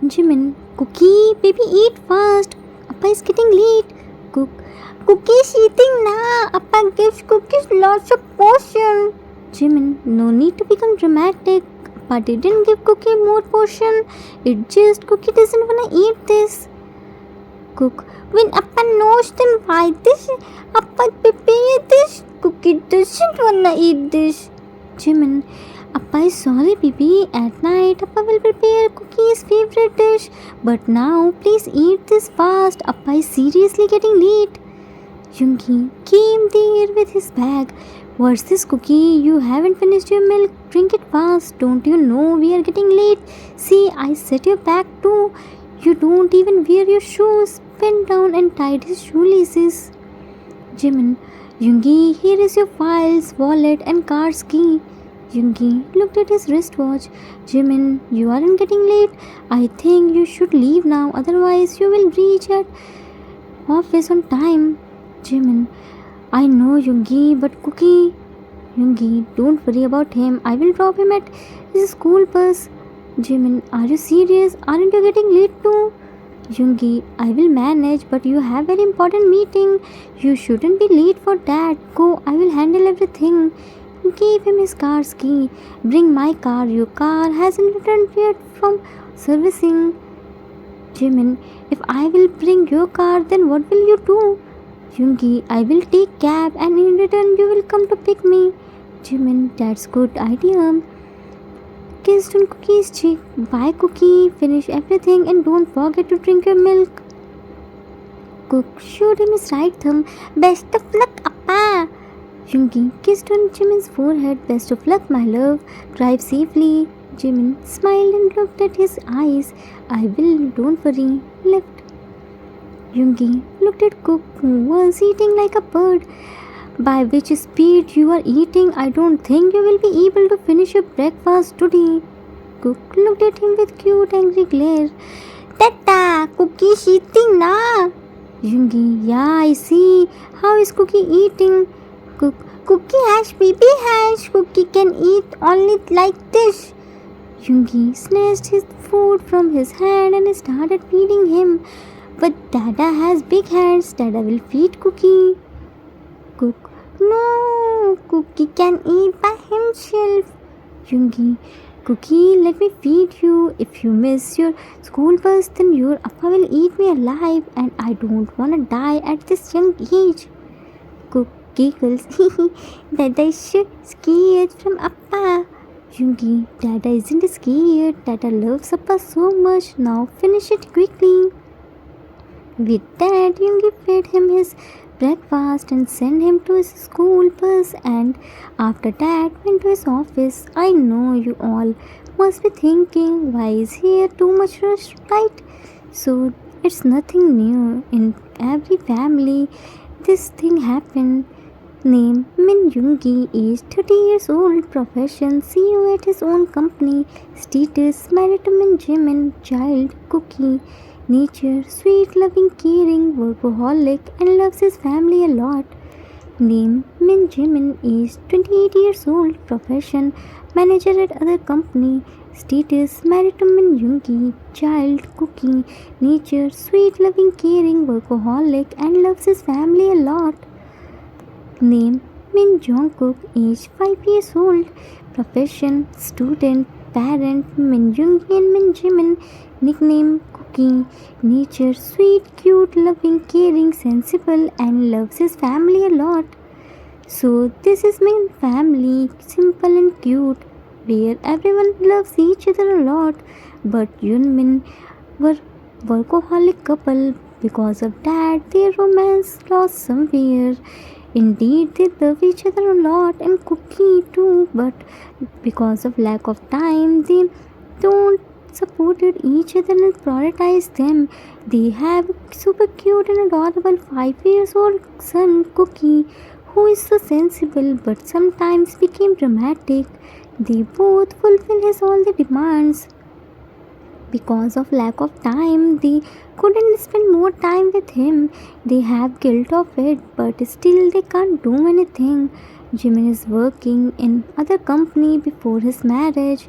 Jimin, Cookie, baby, eat fast. Appa is getting late. Cook, Cookie's eating now. Appa gives Cookies lots of portion. Jimin, no need to become dramatic. Appa didn't give Cookie more portion. It just Cookie doesn't wanna eat this. Cook, when Appa knows then why this? Appa prepare this. Cookie doesn't wanna eat this. Jimin, Appa is sorry, baby. At night, Appa will prepare Cookie's favorite dish. But now, please eat this fast. Appa is seriously getting late. Yoongi came there with his bag. What's this, Cookie? You haven't finished your milk. Drink it fast. Don't you know we are getting late? See, I set your bag too. You don't even wear your shoes. Bent down and tied his shoelaces. Jimin, Yoongi, here is your files, wallet, and car's key. Yoongi looked at his wristwatch. Jimin, you aren't getting late. I think you should leave now, otherwise you will reach at office on time. Jimin, I know Yoongi, but Cookie. Yoongi, don't worry about him. I will drop him at his school bus. Jimin, are you serious? Aren't you getting late too? Yoongi, I will manage, but you have very important meeting. You shouldn't be late for that. Go, I will handle everything. Gave him his car's key. Bring my car. Your car hasn't returned yet from servicing. Jimin, if I will bring your car, then what will you do? Yoongi, I will take cab and in return you will come to pick me. Jimin, that's good idea. Kissed on Cookie's cheek. Bye, Cookie. Finish everything and don't forget to drink your milk. Cook showed him his right thumb. Best of luck, Appa. Yoongi kissed on Jimin's forehead. Best of luck, my love. Drive safely. Jimin smiled and looked at his eyes. I will, don't worry. Left. Yoongi looked at Cook, who was eating like a bird. By which speed you are eating, I don't think you will be able to finish your breakfast today. Cook looked at him with cute angry glare. Tata, Cookie's eating now. Yoongi, yeah, I see. How is Cookie eating? Cook, Cookie has baby hands. Cookie can eat only like this. Yoongi snatched his food from his hand and started feeding him. But Dada has big hands. Dada will feed Cookie. Cook, no, Cookie can eat by himself. Yoongi, Cookie, let me feed you. If you miss your school bus, then your Appa will eat me alive, and I don't want to die at this young age. Cook giggles. Dada is scared from Appa. Yoongi, Dada isn't scared. Dada loves Appa so much. Now finish it quickly. With that, Yoongi fed him his breakfast and sent him to his school bus, and after that went to his office. I know you all must be thinking, why is here too much rush, right? So it's nothing new. In every family this thing happened. Name Min Yoongi, age 30 years old, profession CEO at his own company, status married to Min Jimin, child Cookie. Nature, sweet, loving, caring, workaholic, and loves his family a lot. Name Min Jimin, age 28 years old, profession manager at other company, status married to Min Yoongi, child Cookie. Nature, sweet, loving, caring, workaholic, and loves his family a lot. Name Min Jungkook, age 5 years old, profession student, parent Min Yoongi and Min Jimin. Nickname Cookie. Nature, sweet, cute, loving, caring, sensible, and loves his family a lot. So this is my family, simple and cute, where everyone loves each other a lot. But Yunmin were workaholic couple. Because of that, their romance lost somewhere. Indeed, they love each other a lot, and Cookie too. But because of lack of time, they don't supported each other and prioritized them. They have a super cute and adorable 5 years old son Cookie, who is so sensible but sometimes became dramatic. They both fulfill his all the demands. Because of lack of time, they couldn't spend more time with him. They have guilt of it, but still they can't do anything. Jimin is working in other company before his marriage.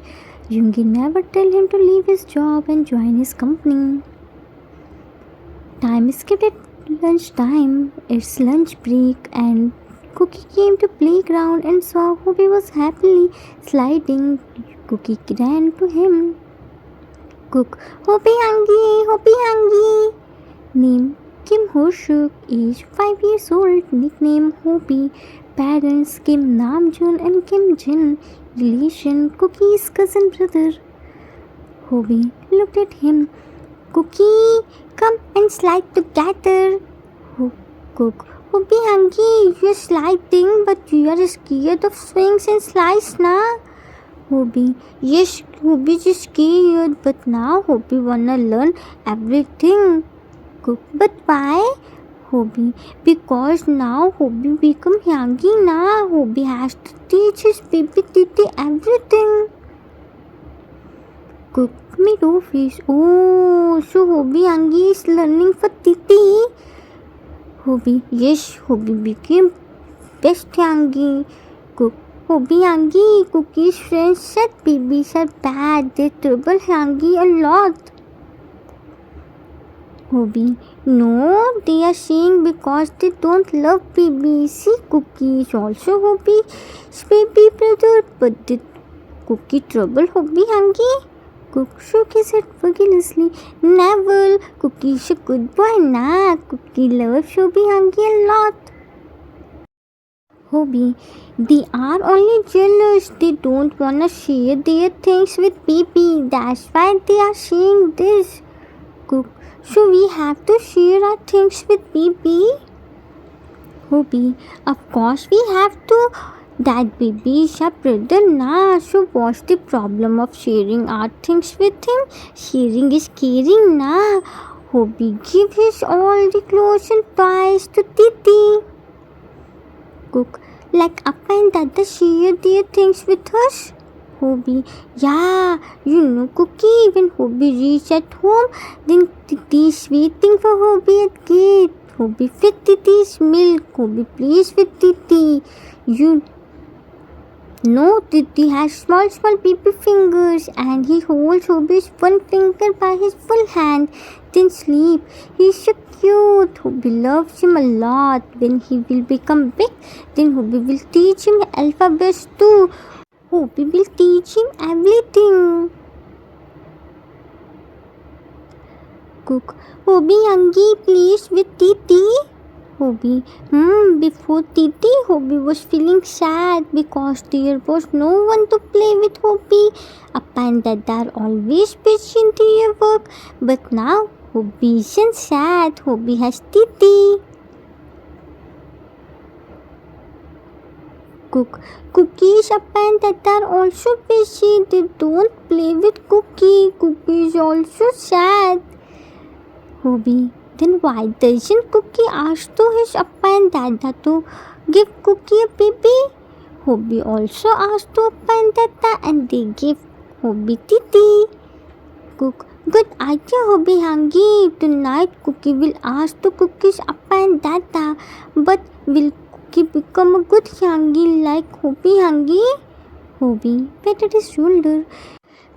Yoongi never tell him to leave his job and join his company. Time skipped at lunchtime. It's lunch break and Cookie came to playground and saw Hobi was happily sliding. Cookie ran to him. Cook, Hopi Hangi. Name Kim Hoshuk, age 5 years old, nickname Hopi. Parents Kim Namjoon and Kim Jin. Relation Cookie's cousin brother. Hobi looked at him. Cookie, come and slide together. Cook, Hopi Hangi, you're sliding, but you are scared of swings and slides, na? Hobi, yes, Hobi is scared, but now Hobi wanna learn everything. Cook, but why? Hobi, because now Hobi become Hangi, na? Hobi has to teach his baby Titi everything. Cook made office. Oh, so Hobi Hangi is learning for Titi. Hobi, yes, Hobi became best Hangi. Cook, Hobi Hangi, Cookie's friends said babies are bad. They trouble Hangi a lot. Hobi, no, they are saying because they don't love babies. See, Cookie is also Hobi's baby brother, but did Cookie trouble Hobi Hangi? Cook shook his head vigorously. Never. Cookie is a good boy, na. Cookie loves Hobi Hangi a lot. Hobi, they are only jealous. They don't wanna share their things with baby. That's why they are saying this. Cook, so we have to share our things with baby. Hobi, of course we have to. That baby is our brother, na. So what's the problem of sharing our things with him? Sharing is caring, na. Hobi, give his all the clothes and toys to Titi. Cook, like Appa and Dada share their things with us? Hobi, yeah, you know Cookie, when Hobi reached at home, then Titi is waiting for Hobi at gate. Hobi fed Titi's milk. Hobi plays with Titi. You know Titi has small baby fingers and he holds Hobi's one finger by his full hand. Then sleep. He's so cute. Hobi loves him a lot. When he will become big, then Hobi will teach him alphabets too. Hobi will teach him everything. Cook, Hobi Hangi plays with Titi. Hobi, before Titi, Hobi was feeling sad because there was no one to play with Hobi. Appa and Dada are always busy in their work, but now Hobi isn't sad. Hobi has Titi. Cook, Cookie's Appa and Dada are also busy. They don't play with Cookie. Cookie is also sad. Hobi, then why doesn't Cookie ask to his Appa and Dada to give Cookie a baby? Hobi also asked to Appa and Dada and they gave Hobi Titi. Cook, good idea Hobi Hangi. Tonight Cookie will ask to Cookie's Appa and Dada, but will Cookie become a good Hangi like Hobi Hangi? Hobi patted his shoulder.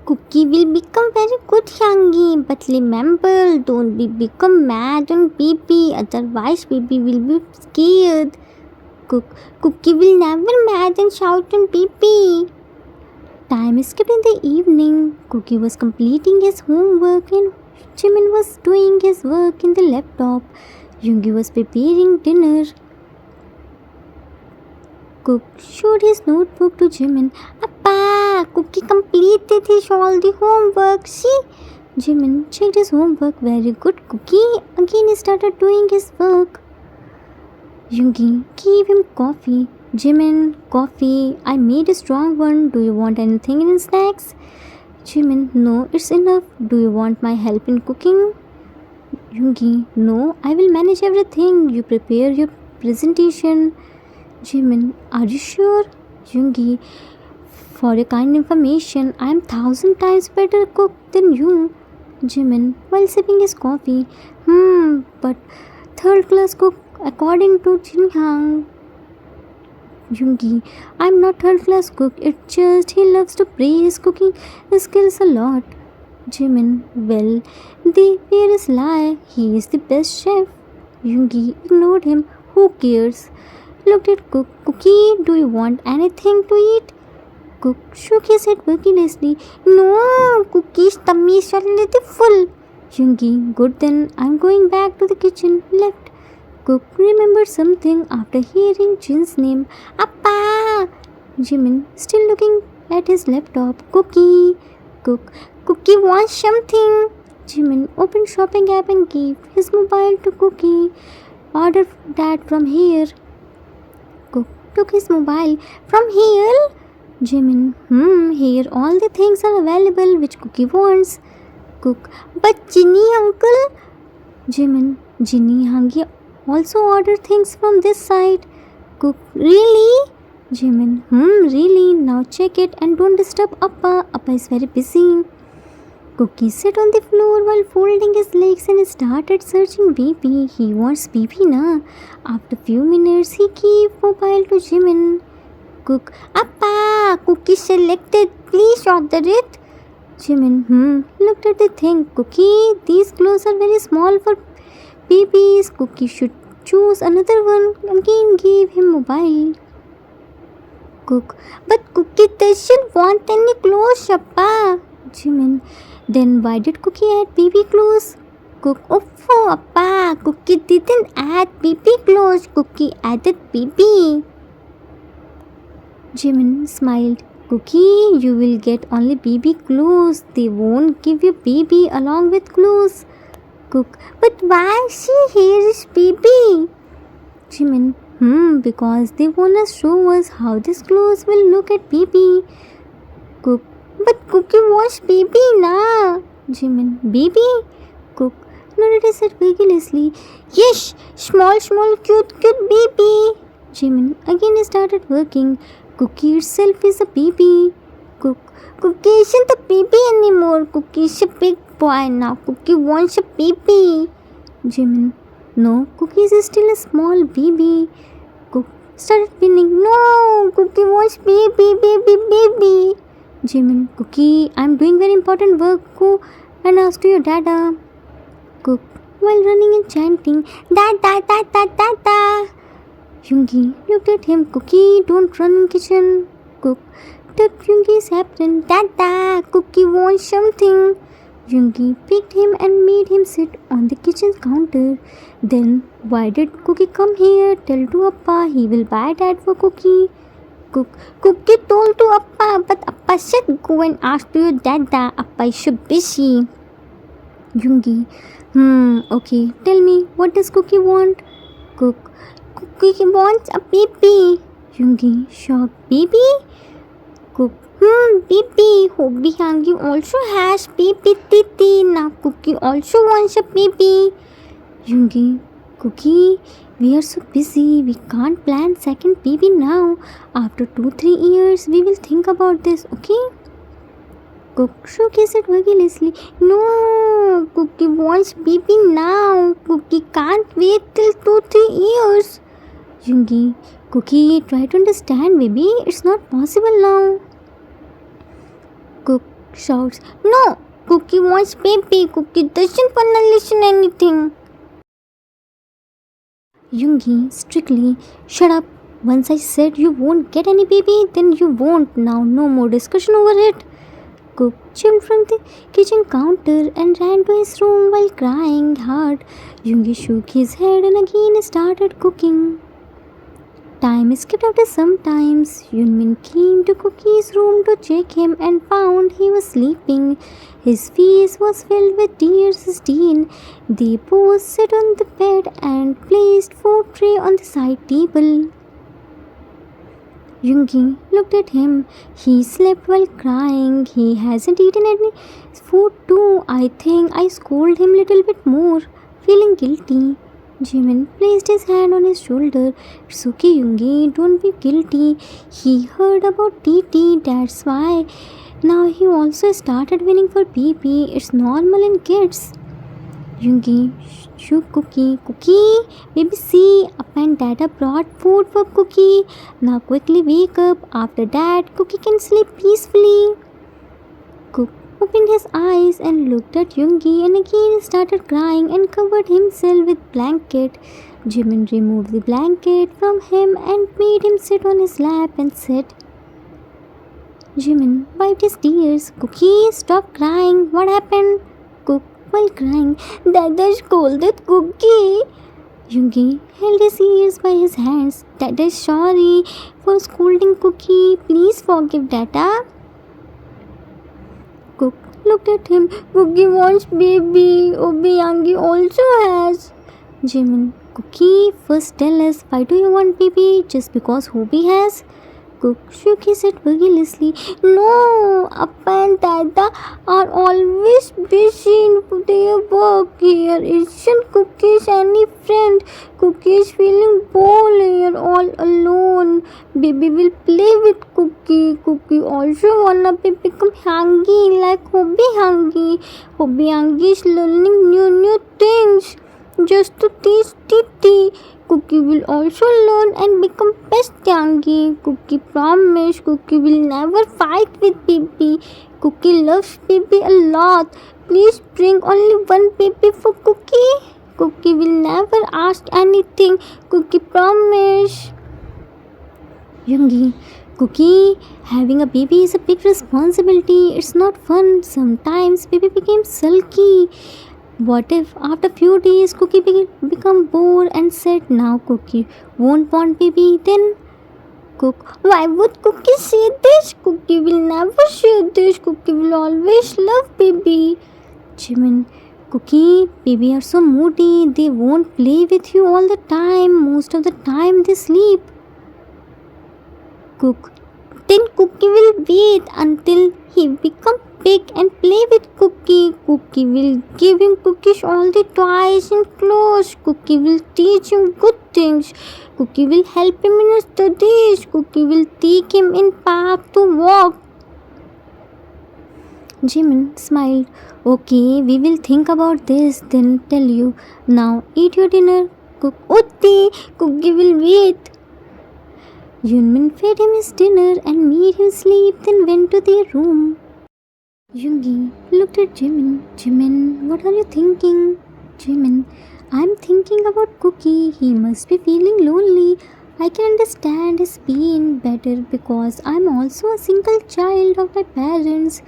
Cookie will become very good Hangi, but remember, don't become mad on baby, otherwise baby will be scared. Cookie will never mad and shout on baby. Time skipped in the evening. Cookie was completing his homework and Jimin was doing his work in the laptop. Yoongi was preparing dinner. Cook showed his notebook to Jimin. Appa, Cookie completed his all the homework. See? Jimin checked his homework. Very good, Cookie. Again he started doing his work. Yoongi gave him coffee. Jimin, coffee. I made a strong one. Do you want anything in snacks? Jimin, no, it's enough. Do you want my help in cooking? Yoongi, no, I will manage everything. You prepare your presentation. Jimin, are you sure? Yoongi, for your kind information, I am 1,000 times better cook than you. Jimin, while sipping his coffee, but third class cook according to Jin Hang. Yoongi, I'm not third class cook, it's just he loves to praise cooking skills a lot. Jimin, well, the fear is lie, he is the best chef. Yoongi ignored him, who cares? Looked at Cook, Cookie, do you want anything to eat? Cook shook his head vigorously. No, Cookie's tummy is already full. Yoongi, good then, I'm going back to the kitchen. Left. Cook remembered something after hearing Jin's name. Appa! Jimin, still looking at his laptop. Cookie. Cook, Cookie wants something. Jimin opened shopping app and gave his mobile to Cookie. Order that from here. Cook took his mobile. From here? Jimin, here all the things are available which Cookie wants. Cook, but Ginny uncle? Jimin, Ginny Hangi also order things from this side. Cook, really? Jimin, really? Now check it and don't disturb Appa. Appa is very busy. Cookie sat on the floor while folding his legs and started searching baby. He wants baby na. After few minutes, he gave mobile to Jimin. Cook, Appa, Cookie selected. Please order it. Jimin, looked at the thing. Cookie, these clothes are very small for babies. Cookie should choose another one. Again gave him mobile. Cook, but Cookie doesn't want any clothes, Appa. Jimin, then why did Cookie add baby clothes? Cook, oh, Appa, Cookie didn't add baby clothes. Cookie added baby. Jimin smiled. Cookie, you will get only baby clothes. They won't give you baby along with clothes. Cook, but why here is baby? Jimin, because they wanna show us how these clothes will look at baby. Cook, but Cookie wants baby na. Jimin, baby? Cook nodded his head vigorously. Yes, small, cute baby. Jimin again started working. Cookie itself is a baby. Cook, Cookie isn't a baby anymore. Cookie is a big boy now. Cookie wants a baby. Jimin, no, Cookie is still a small baby. Cook started pinning. No, Cookie wants baby. Jimin, Cookie, I'm doing very important work. Go and ask to your dada. Cook, while running and chanting, da. Yoongi looked at him. Cookie, don't run in kitchen. Cook tucked Yoongi's apron. Dada, Cookie wants something. Yoongi picked him and made him sit on the kitchen counter. Then, why did Cookie come here? Tell to Appa he will buy that for Cookie. Cook, Cookie told to Appa, but Appa said go and ask to your dada. Appa is so busy. Yoongi, okay, tell me, what does Cookie want? Cook, Cookie wants a baby. Yoongi, shocked, baby? Cook, baby. Hobby Hangi also has baby titi. Now Cookie also wants a baby. Yoongi, Cookie, we are so busy. We can't plan second baby now. After 2-3 years, we will think about this, okay? Cook shook his head vigorously. No, Cookie wants baby now. Cookie can't wait till 2-3 years. Yoongi, Cookie, try to understand, baby. It's not possible now. Cook shouts, no, Cookie wants baby. Cookie doesn't wanna listen anything. Yoongi strictly, shut up. Once I said you won't get any baby, then you won't. Now no more discussion over it. Cook jumped from the kitchen counter and ran to his room while crying hard. Yoongi shook his head and again started cooking. Time skipped after some times. Yoonmin came to Cookie's room to check him and found he was sleeping. His face was filled with tears still. They both sat on the bed and placed food tray on the side table. Yoongi looked at him. He slept while crying. He hasn't eaten any food too. I think I scolded him little bit more. Feeling guilty, Jimin placed his hand on his shoulder. It's okay, Yoongi, don't be guilty. He heard about TT, that's why. Now he also started winning for PP. It's normal in kids. Yoongi shook Cookie. Cookie, baby, see, Appa and Dada brought food for Cookie. Now quickly wake up. After that, Cookie can sleep peacefully. Cook opened his eyes and looked at Yoongi and again started crying and covered himself with blanket. Jimin removed the blanket from him and made him sit on his lap and said, Jimin wiped his tears. Cookie, stop crying. What happened? Cook, while crying, Dada scolded Cookie. Yoongi held his ears by his hands. Dada is sorry for scolding Cookie. Please forgive Dada. Cook looked at him. Cookie wants baby. Obiyangi also has. Jimin, Cookie, first tell us, why do you want baby? Just because Hobie has? Cook shook his head vigorously. No, Appa and Dada are always busy in their work. Here isn't Cookie's any friend. Cookie is feeling bored here all alone. Baby will play with Cookie. Cookie also wanna become hungry like Hobie hungry. Hobie hungry is learning new things just to teach Titi. Cookie will also learn and become best Yangi. Cookie promise Cookie will never fight with Baby. Cookie loves Baby a lot. Please bring only one baby for Cookie. Cookie will never ask anything. Cookie promise. Yoongi, Cookie, having a baby is a big responsibility. It's not fun. Sometimes baby becomes sulky. What if after few days Cookie become bored and said now Cookie won't want baby? Then Cook, why would Cookie say this? Cookie will never say this. Cookie will always love baby. Jimin, Cookie, baby are so moody. They won't play with you all the time. Most of the time they sleep. Cook, then Cookie will wait until he become big and play with Cookie. Cookie will give him Cookies all the toys and clothes. Cookie will teach him good things. Cookie will help him in his studies. Cookie will take him in park to walk. Jimin smiled. Okay, we will think about this, then tell you. Now eat your dinner. Cook, Utti, Cookie will wait. Yunmin fed him his dinner and made him sleep, then went to their room. Yoongi looked at Jimin. Jimin, what are you thinking? Jimin, I'm thinking about Cookie. He must be feeling lonely. I can understand his pain better because I'm also a single child of my parents.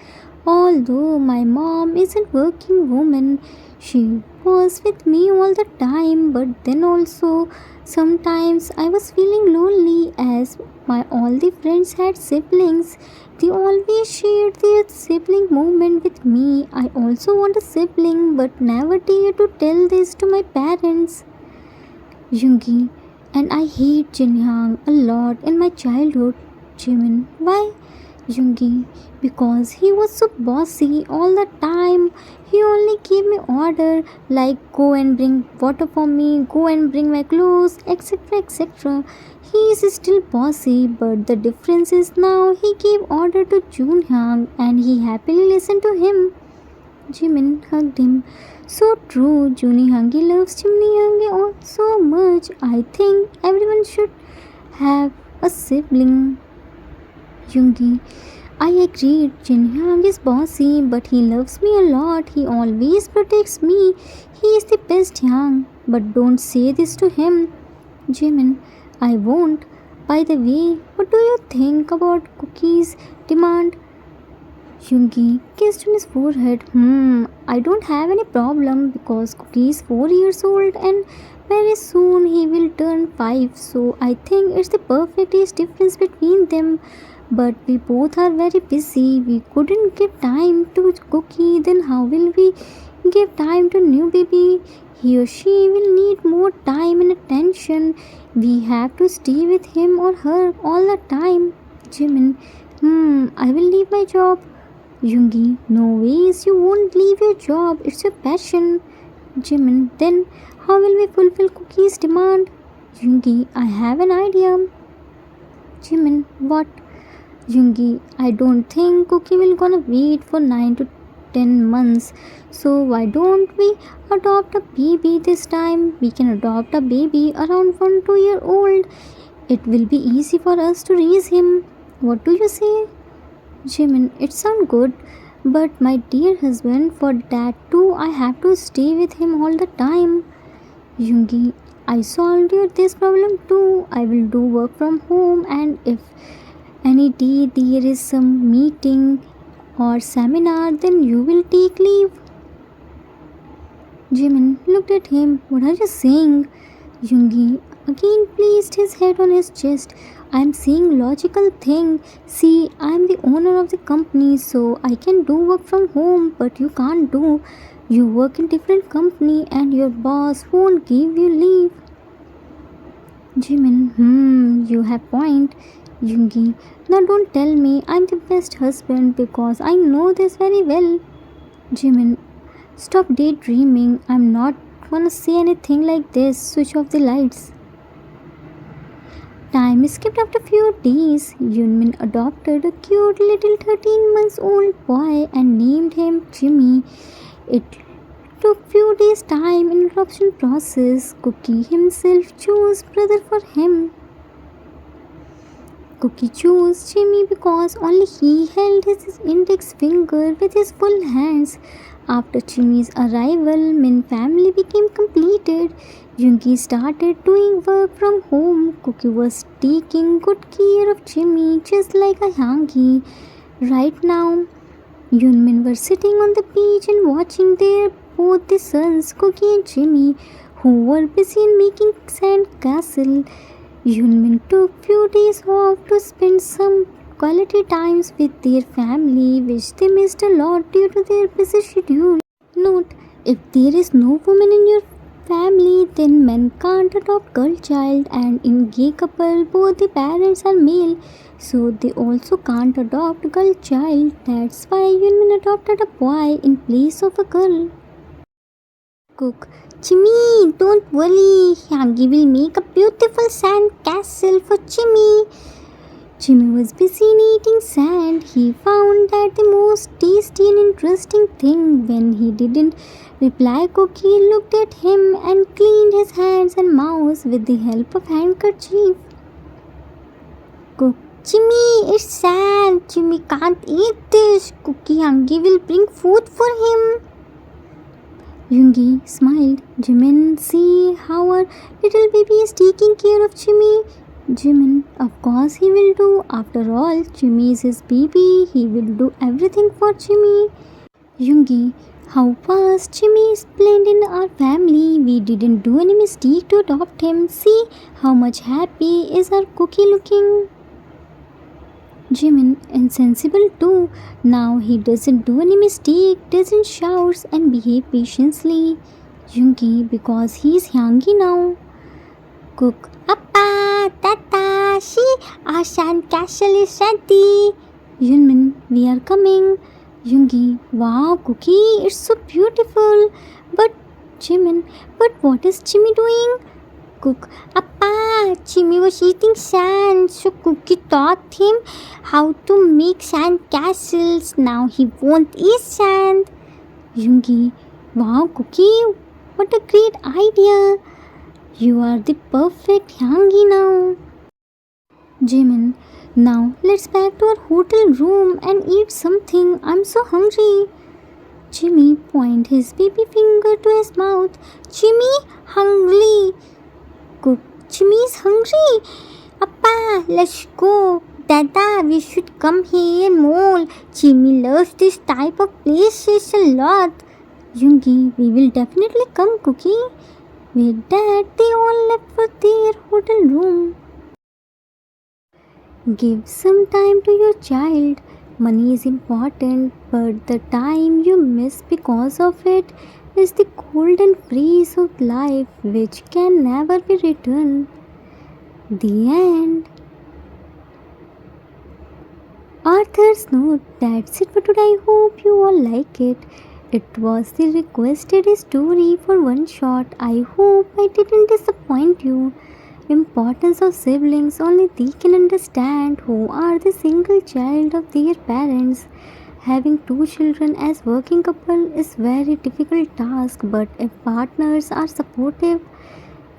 Although my mom isn't working woman, she was with me all the time, but then also sometimes I was feeling lonely as my all the friends had siblings. They always shared their sibling moment with me. I also want a sibling but never dared to tell this to my parents. Yoongi, and I hate Jinhyang a lot in my childhood. Jimin, why? Yoongi, because he was so bossy all the time. He only gave me order like go and bring water for me, go and bring my clothes, etc. etc. He is still bossy, but the difference is now he gave order to Junhyang and he happily listened to him. Jimin hugged him. So true, Junhyang loves Junhyang so much. I think everyone should have a sibling. Yoongi, I agreed. Jinhyang is bossy, but he loves me a lot. He always protects me. He is the best Yang. But don't say this to him. Jimin, I won't. By the way, what do you think about Cookie's demand? Yoongi kissed on his forehead. I don't have any problem because Cookie is 4 years old and very soon he will turn 5. So I think it's the perfect age difference between them. But we both are very busy. We couldn't give time to Cookie. Then how will we give time to new baby? He or she will need more time and attention. We have to stay with him or her all the time. Jimin, I will leave my job. Yoongi, no ways, you won't leave your job. It's your passion. Jimin, then how will we fulfill Cookie's demand? Yoongi, I have an idea. Jimin, what? Yoongi, I don't think Cookie will gonna wait for 9 to 10 months. So why don't we adopt a baby this time? We can adopt a baby around 1 2 year old. It will be easy for us to raise him. What do you say? Jimin, it sounds good, but my dear husband, for that too, I have to stay with him all the time. Yungi, I solved this problem too. I will do work from home, and if any day there is some meeting or seminar, then you will take leave. Jimin looked at him. What are you saying? Yungi again placed his head on his chest. I am saying logical thing. See, I am the owner of the company, so I can do work from home, but you can't do. You work in different company and your boss won't give you leave. Jimin, you have point. Yungi, now don't tell me I'm the best husband because I know this very well. Jimin, stop daydreaming. I'm not gonna say anything like this. Switch off the lights. Time skipped after few days. Yunmin adopted a cute little 13 months old boy and named him Jimmy. It took few days time in adoption process. Cookie himself chose brother for him. Cookie chose Jimmy because only he held his index finger with his full hands. After Jimmy's arrival, Min family became completed. Yungi started doing work from home. Cookie was taking good care of Jimmy just like a Hangi. Right now, Yunmin were sitting on the beach and watching their both the sons, Cookie and Jimmy, who were busy in making sand castle. Yunmin took few days off to spend some quality times with their family, which they missed a lot due to their busy schedule. Note: if there is no woman in your family, then men can't adopt girl child, and in gay couple both the parents are male, so they also can't adopt girl child. That's why Yunmin adopted a boy in place of a girl. Cook, Jimmy, don't worry. Hangi will make a beautiful sand castle for Jimmy. Jimmy was busy in eating sand. He found that the most tasty and interesting thing. When he didn't reply, Cookie looked at him and cleaned his hands and mouth with the help of handkerchief. Cook, Jimmy, it's sand. Jimmy can't eat this. Cookie Hangi will bring food for him. Yungi smiled. Jimin, see how our little baby is taking care of Jimmy. Jimin, of course he will do. After all, Jimmy is his baby. He will do everything for Jimmy. Yungi, how fast Jimmy is blended in our family. We didn't do any mistake to adopt him. See how much happy is our Cookie looking. Jimin, insensible too. Now he doesn't do any mistake, doesn't shout and behave patiently. Yungi, because he's Hyangi now. Cook, Appa, Tata, see, our sand castle is ready. Yunmin, we are coming. Yungi, wow, Cookie, it's so beautiful. But Jimin, but what is Jimmy doing? Cook, Appa, Jimmy was eating sand, so Cookie taught him how to make sand castles. Now he won't eat sand. Yungi, wow, Cookie, what a great idea. You are the perfect Hyangi now. Jimin, now let's back to our hotel room and eat something. I'm so hungry. Jimmy pointed his baby finger to his mouth. Jimmy, hungry. Cook, Jimmy's hungry. Appa, let's go. Dada, we should come here more. Jimmy loves this type of places a lot. Yungi, we will definitely come, Cookie. With that, they all left for their hotel room. Give some time to your child. Money is important, but the time you miss because of it is the golden phrase of life which can never be returned. The end. Author's note. That's it for today. I hope you all like it. It was the requested story for one shot. I hope I didn't disappoint you. Importance of siblings only they can understand who are the single child of their parents. Having two children as working couple is very difficult task, but if partners are supportive,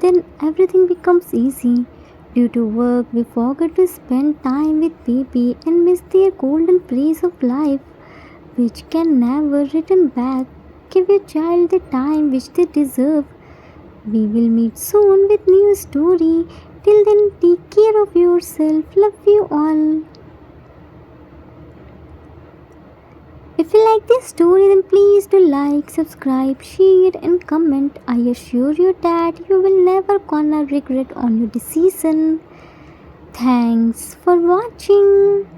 then everything becomes easy. Due to work, we forget to spend time with baby and miss their golden phase of life, which can never return back. Give your child the time which they deserve. We will meet soon with new story. Till then, take care of yourself. Love you all. If you like this story, then please do like, subscribe, share, and comment. I assure you that you will never gonna regret on your decision. Thanks for watching.